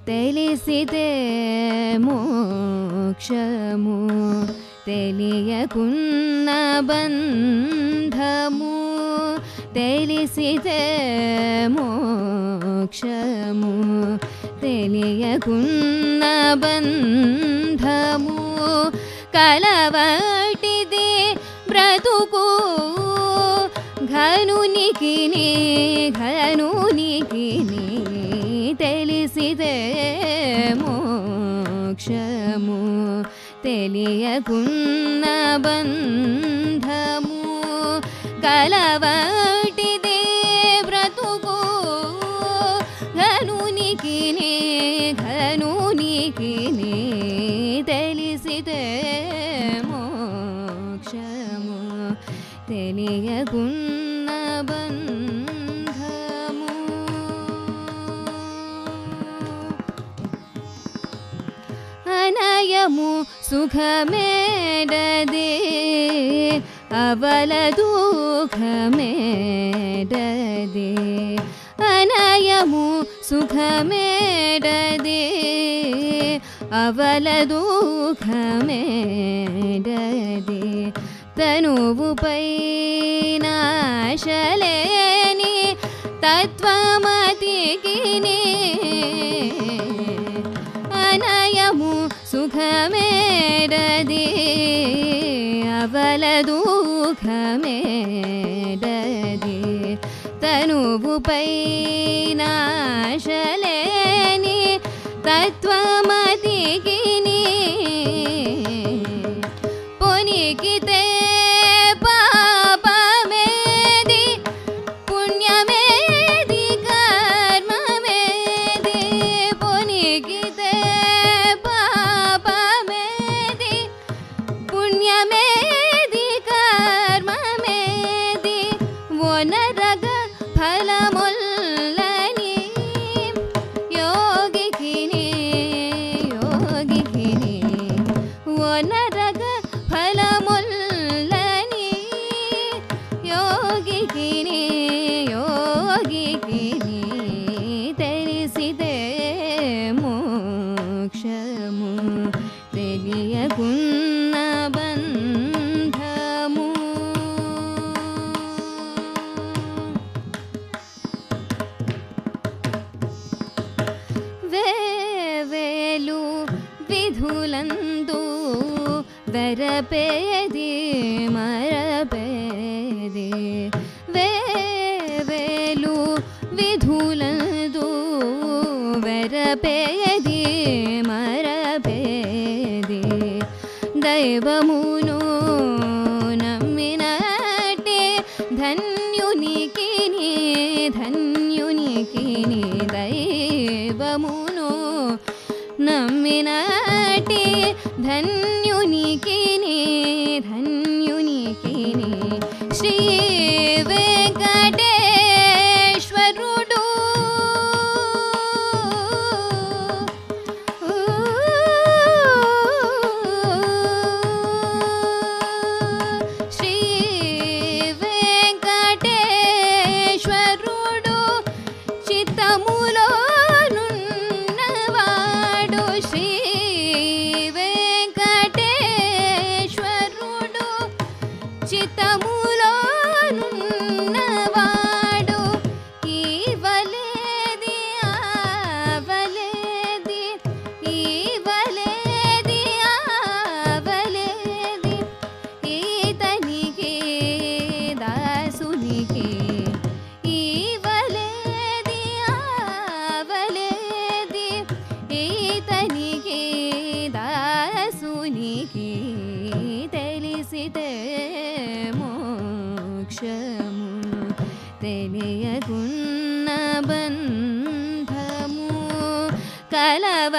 తెలిసితే మోక్షము తెలియకున్న బంధము తెలిసితే మోక్షము తెలియకున్న బంధము కలవటిది బ్రతుకు ఘనునికి తెలిసితే మోక్షము తెలియకున్న బంధము కలవటిది బ్రతుకు ఘనునికి తెలిసితే మోక్షము తెలియకున్న బంధము అనయము సుఖమేడదే అవల దుఃఖమేడదే అనయము సుఖమేడదే అవల దుఃఖమేడదే తనువుపై నాశలేని తత్వమతికి అనయము సుఖమేడదే అవల దుఃఖమేడదే తనువుపై నాశలేని తత్వమతికి పొనికితే పాపమేది పుణ్యమేది కర్మమేది పొనికితే పాపమేది పుణ్యమేది కర్మమేది ఒనరగ ఫలముల్లని యోగికి ఒనరగ ఫలముల్లని యోగికి తెలిసితే మోక్షము తెలియకున్న బంధము వేవేలు విధులందు వెరపేది మరపేది వేవేలు విధులందు వెరపేది మరపేది దైవమును నమ్మినట్టే ధన్యునికి దైవమును నమ్మినట్టే ధన్యునికి శ్రీ వెంకటేశ్వరుడు శ్రీ వెంకటేశ్వరుడు చిత్తములో నున్నవాడు శ్రీ వెంకటేశ్వరుడు చిత్తములో నున్నవాడు ఈవలేది ఆవలేది ఈవలేది ఆవలేది ఈతనికి దాసునికి ఈవలేది ఆవలేది ఈతనికి దాసునికి తెలిసితే మోక్షము తెలియకున్న బంధము కలవ